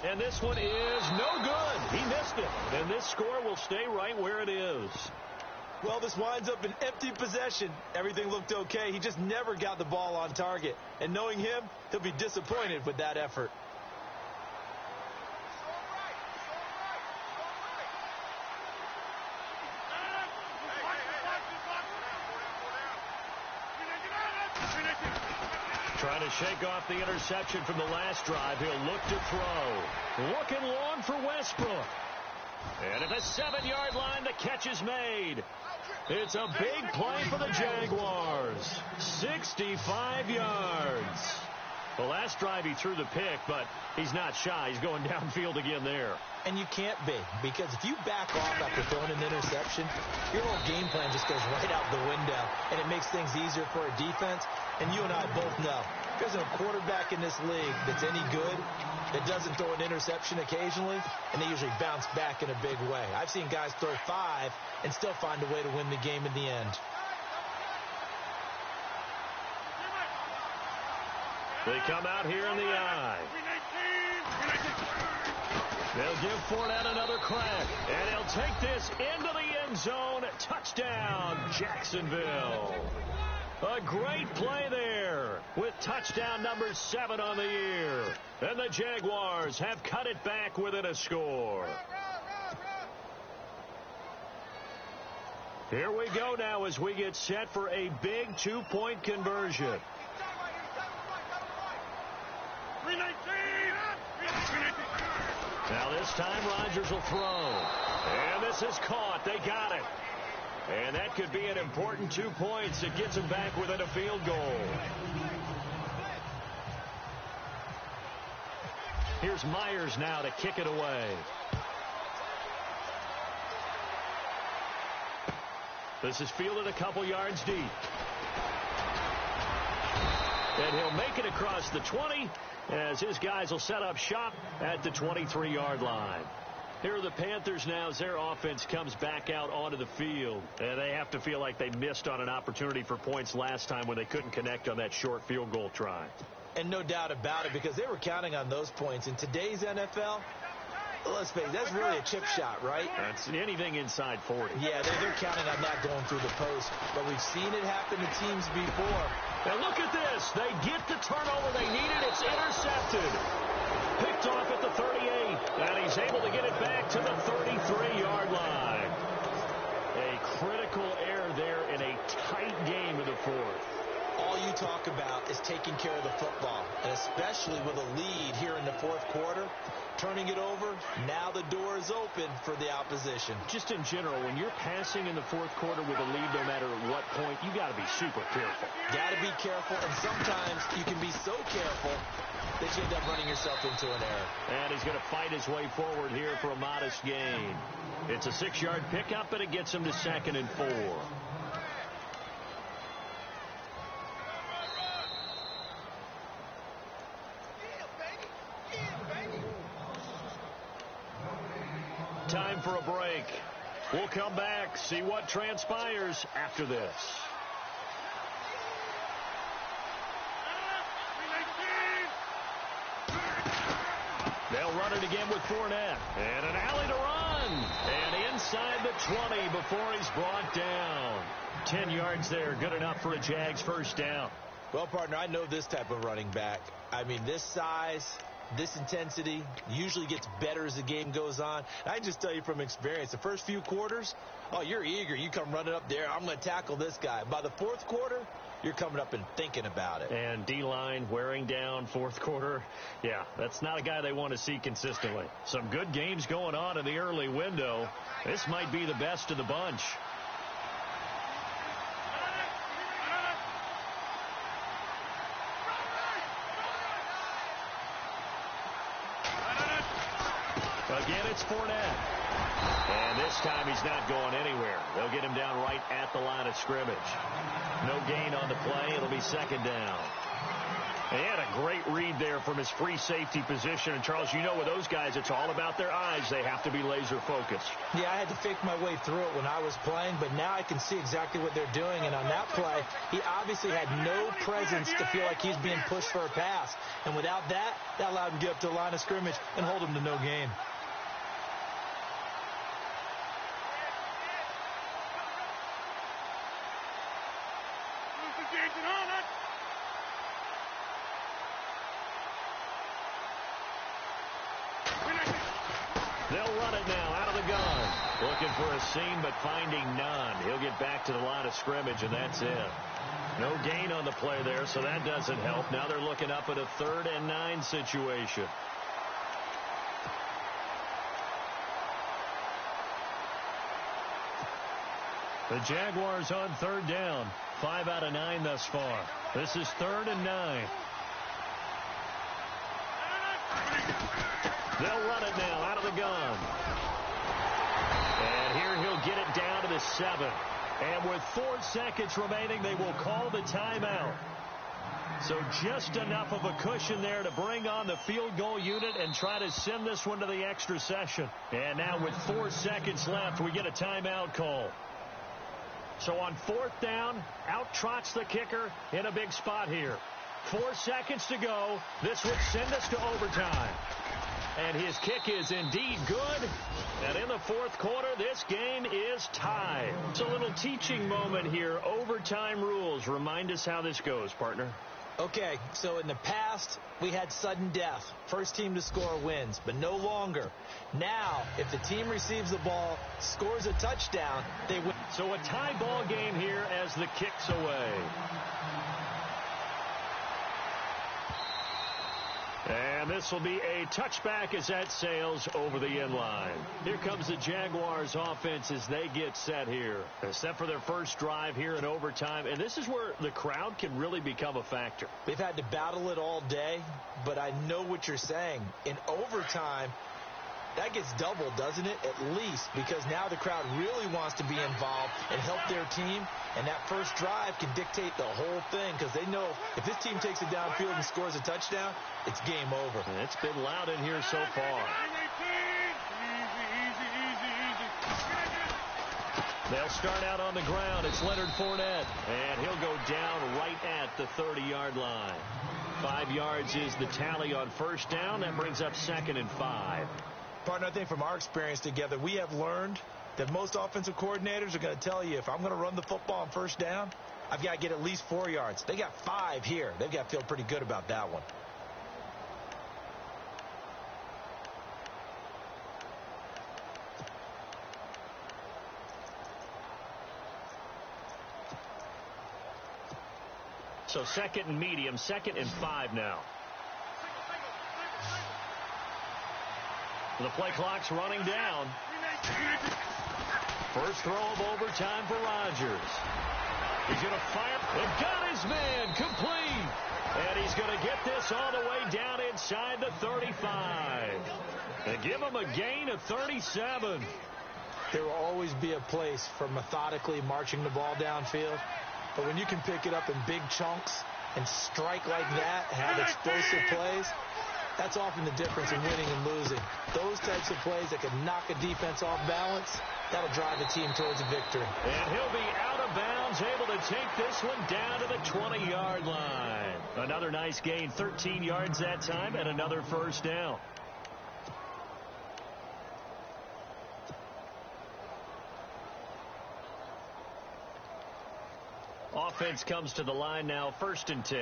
Speaker 2: And this one is no good. He missed it. And this score will stay right where it is.
Speaker 3: Well, this winds up an empty possession. Everything looked okay. He just never got the ball on target. And knowing him, he'll be disappointed with that effort.
Speaker 2: Trying to shake off the interception from the last drive. He'll look to throw. Looking long for Westbrook. And at the 7-yard line, the catch is made. It's a big play for the Jaguars. 65 yards. The last drive he threw the pick, but he's not shy. He's going downfield again there.
Speaker 3: And you can't be, because if you back off after throwing an interception, your whole game plan just goes right out the window, and it makes things easier for a defense. And you and I both know, there's a quarterback in this league that's any good that doesn't throw an interception occasionally, and they usually bounce back in a big way. I've seen guys throw 5 and still find a way to win the game in the end.
Speaker 2: They come out here in the eye. They'll give Fournette another crack, and he'll take this into the end zone. Touchdown, Jacksonville. A great play there with touchdown number 7 on the year. And the Jaguars have cut it back within a score. Here we go now as we get set for a big 2-point conversion. Now this time Rodgers will throw. And this is caught. They got it. And that could be an important 2 points. It gets them back within a field goal. Here's Myers now to kick it away. This is fielded a couple yards deep. And he'll make it across the 20 as his guys will set up shop at the 23-yard line. Here are the Panthers now as their offense comes back out onto the field. And they have to feel like they missed on an opportunity for points last time when they couldn't connect on that short field goal try.
Speaker 3: And no doubt about it, because they were counting on those points. In today's NFL, let's face it, that's really a chip shot, right?
Speaker 2: That's anything inside 40.
Speaker 3: Yeah, they're counting on that going through the post. But we've seen it happen to teams before.
Speaker 2: And look at this. They get the turnover they needed. It's intercepted. Picked off at the 38. And he's able to get it back to the 33-yard line. A critical error there in a tight game of the fourth.
Speaker 3: All you talk about is taking care of the football, and especially with a lead here in the fourth quarter, turning it over, now the door is open for the opposition.
Speaker 2: Just in general, when you're passing in the fourth quarter with a lead, no matter at what point, you got to be super careful.
Speaker 3: Got to be careful, and sometimes you can be so careful that you end up running yourself into an error.
Speaker 2: And he's going to fight his way forward here for a modest gain. It's a 6-yard pickup, and it gets him to 2nd and 4. Time for a break. We'll come back, see what transpires after this. They'll run it again with Fournette. And an alley to run. And inside the 20 before he's brought down. 10 yards there, good enough for a Jags first down.
Speaker 3: Well, partner, I know this type of running back. I mean, this size, this intensity usually gets better as the game goes on. I can just tell you from experience, the first few quarters, oh, you're eager. You come running up there. I'm going to tackle this guy. By the fourth quarter, you're coming up and thinking about it.
Speaker 2: And D-line wearing down fourth quarter. Yeah, that's not a guy they want to see consistently. Some good games going on in the early window. This might be the best of the bunch. Again, it's Fournette. And this time he's not going anywhere. They'll get him down right at the line of scrimmage. No gain on the play. It'll be 2nd down. He had a great read there from his free safety position. And, Charles, you know with those guys, it's all about their eyes. They have to be laser focused.
Speaker 3: Yeah, I had to fake my way through it when I was playing, but now I can see exactly what they're doing. And on that play, he obviously had no presence to feel like he's being pushed for a pass. And without that, that allowed him to get up to the line of scrimmage and hold him to no gain.
Speaker 2: They'll run it now out of the gun. Looking for a seam, but finding none. He'll get back to the line of scrimmage, and that's it. No gain on the play there, so that doesn't help. Now they're looking up at a 3rd and 9 situation. The Jaguars on 3rd down. 5 out of 9 thus far. This is 3rd and 9. They'll run it now out of the gun. And here he'll get it down to the 7. And with 4 seconds remaining, they will call the timeout. So just enough of a cushion there to bring on the field goal unit and try to send this one to the extra session. And now with 4 seconds left, we get a timeout call. So on 4th down, out trots the kicker in a big spot here. 4 seconds to go. This would send us to overtime. And his kick is indeed good. And in the fourth quarter, this game is tied. It's a little teaching moment here. Overtime rules. Remind us how this goes, partner.
Speaker 3: Okay, so in the past, we had sudden death. First team to score wins, but no longer. Now, if the team receives the ball, scores a touchdown, they win.
Speaker 2: So a tie ball game here as the kick's away. And this will be a touchback as that sails over the end line. Here comes the Jaguars offense as they get set here. Set for their first drive here in overtime. And this is where the crowd can really become a factor.
Speaker 3: They've had to battle it all day, but I know what you're saying. In overtime, that gets doubled, doesn't it? At least, because now the crowd really wants to be involved and help their team, and that first drive can dictate the whole thing because they know if this team takes it downfield and scores a touchdown, it's game over.
Speaker 2: And it's been loud in here so far. They'll start out on the ground. It's Leonard Fournette, and he'll go down right at the 30-yard line. 5 yards is the tally on first down. That brings up 2nd and 5.
Speaker 3: Partner, I think from our experience together, we have learned that most offensive coordinators are going to tell you if I'm going to run the football on first down, I've got to get at least 4 yards. They got 5 here. They've got to feel pretty good about that one.
Speaker 2: So 2nd and medium, 2nd and 5 now. The play clock's running down. First throw of overtime for Rodgers. He's going to fire. They've got his man complete. And he's going to get this all the way down inside the 35. And give him a gain of 37.
Speaker 3: There will always be a place for methodically marching the ball downfield. But when you can pick it up in big chunks and strike like that, have explosive plays, that's often the difference in winning and losing. Those types of plays that can knock a defense off balance, that'll drive the team towards a victory.
Speaker 2: And he'll be out of bounds, able to take this one down to the 20-yard line. Another nice gain, 13 yards that time, and another first down. Offense comes to the line now, 1st and 10.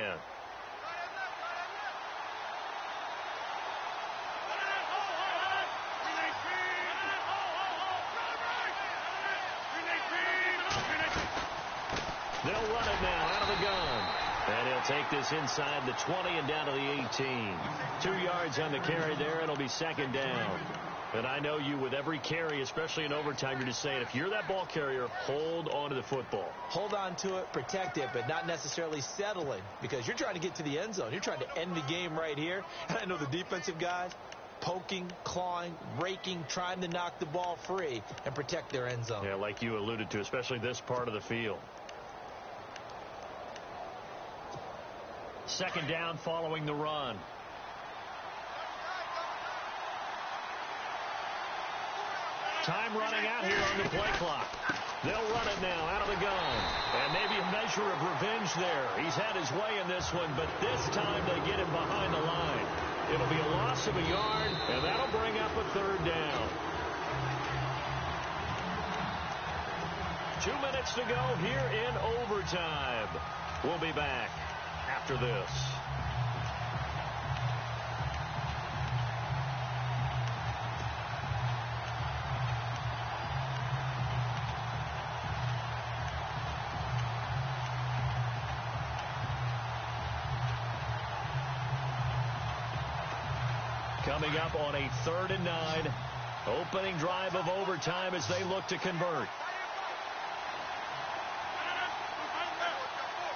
Speaker 2: They'll run it now out of the gun. And he'll take this inside the 20 and down to the 18. 2 yards on the carry there. It'll be 2nd down. And I know you, with every carry, especially in overtime, you're just saying, if you're that ball carrier, hold on to the football.
Speaker 3: Hold on to it, protect it, but not necessarily settling, because you're trying to get to the end zone. You're trying to end the game right here. And I know the defensive guys poking, clawing, raking, trying to knock the ball free and protect their end zone.
Speaker 2: Yeah, like you alluded to, especially this part of the field. 2nd down following the run. Time running out here on the play clock. They'll run it now out of the gun. And maybe a measure of revenge there. He's had his way in this one, but this time they get him behind the line. It'll be a loss of a yard, and that'll bring up a 3rd down. 2 minutes to go here in overtime. We'll be back after this. Coming up on a 3rd and 9. Opening drive of overtime as they look to convert.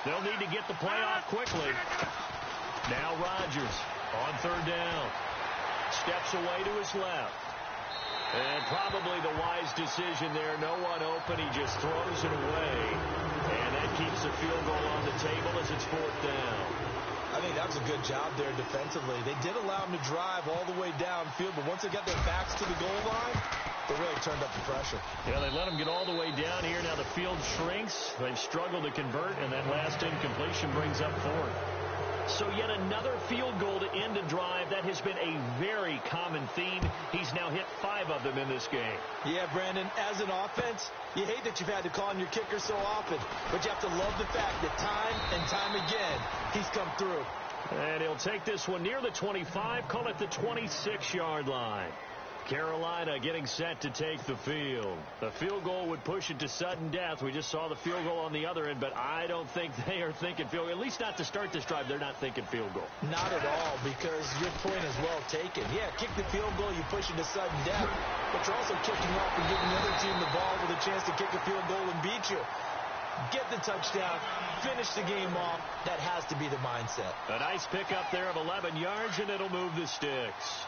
Speaker 2: They'll need to get the play off quickly. Now Rodgers on 3rd down. Steps away to his left. And probably the wise decision there. No one open. He just throws it away. And that keeps the field goal on the table as it's 4th down.
Speaker 3: I think that was a good job there defensively. They did allow them to drive all the way downfield, but once they got their backs to the goal line, they really turned up the pressure.
Speaker 2: Yeah, they let them get all the way down here. Now the field shrinks. They've struggled to convert, and that last incompletion brings up 4th. So yet another field goal to end a drive. That has been a very common theme. He's now hit 5 of them in this game.
Speaker 3: Yeah, Brandon, as an offense, you hate that you've had to call on your kicker so often, but you have to love the fact that time and time again, he's come through.
Speaker 2: And he'll take this one near the 25, call it the 26-yard line. Carolina getting set to take the field. The field goal would push it to sudden death. We just saw the field goal on the other end, but I don't think they are thinking field goal. At least not to start this drive. They're not thinking field goal.
Speaker 3: Not at all, because your point is well taken. Yeah, kick the field goal, you push it to sudden death, but you're also kicking off and giving the other team the ball with a chance to kick a field goal and beat you. Get the touchdown, finish the game off. That has to be the mindset.
Speaker 2: A nice pickup there of 11 yards, and it'll move the sticks.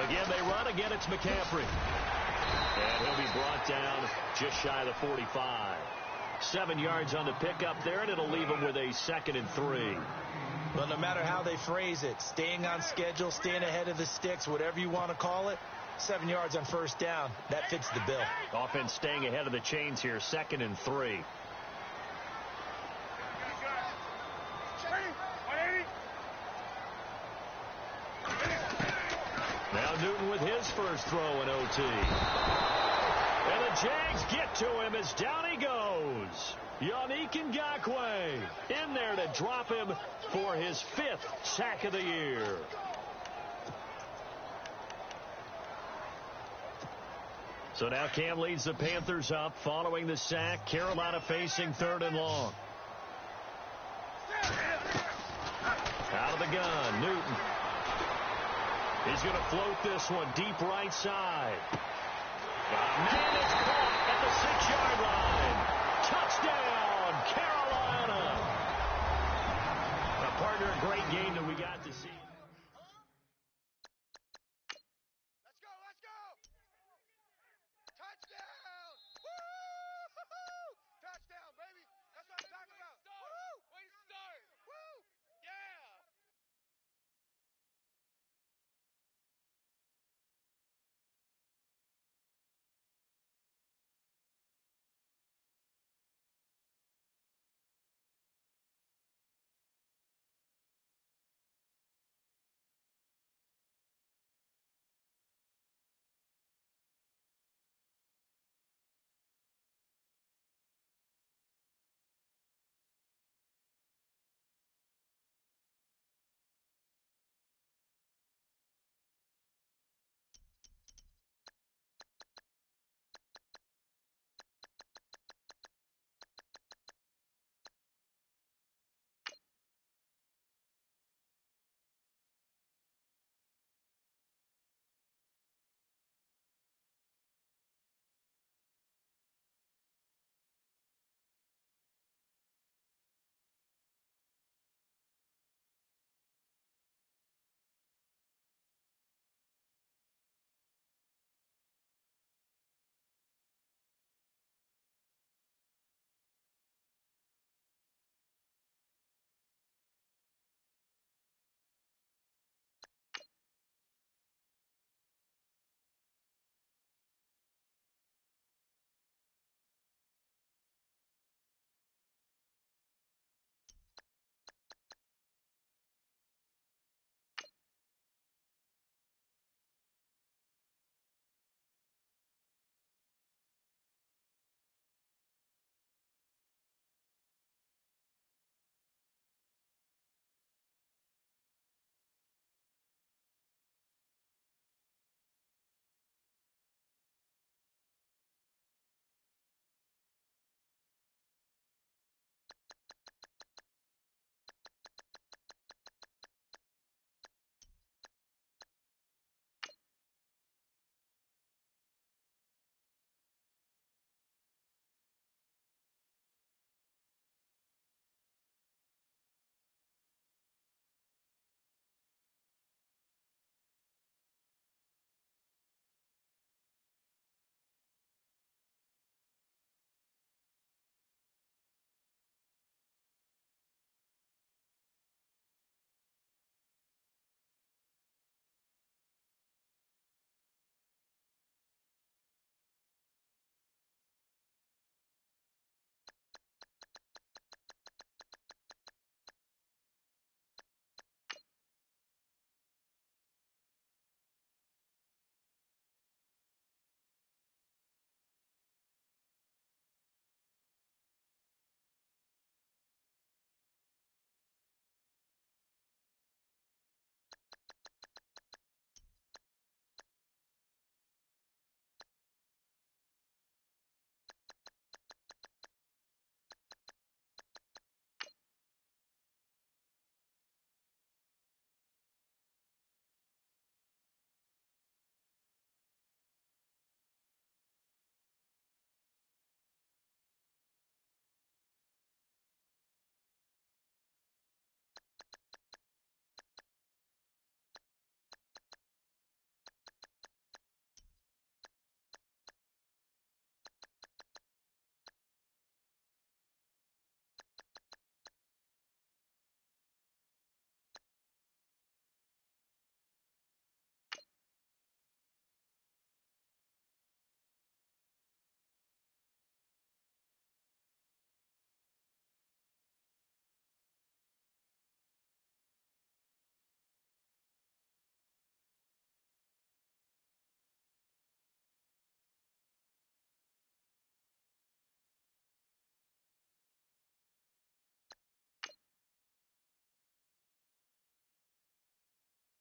Speaker 2: Again, they run. Again, it's McCaffrey. And he'll be brought down just shy of the 45. 7 yards on the pickup there, and it'll leave him with a 2nd and 3.
Speaker 3: But no matter how they phrase it, staying on schedule, staying ahead of the sticks, whatever you want to call it, 7 yards on first down, that fits the bill.
Speaker 2: Offense staying ahead of the chains here, 2nd and 3. Now Newton with his first throw in OT. And the Jags get to him as down he goes. Yannick Ngakoue in there to drop him for his 5th sack of the year. So now Cam leads the Panthers up following the sack. Carolina facing 3rd and long. Out of the gun, Newton. He's going to float this one deep right side. Man is caught at the 6-yard line. Touchdown, Carolina. A partner, great game that we got to see.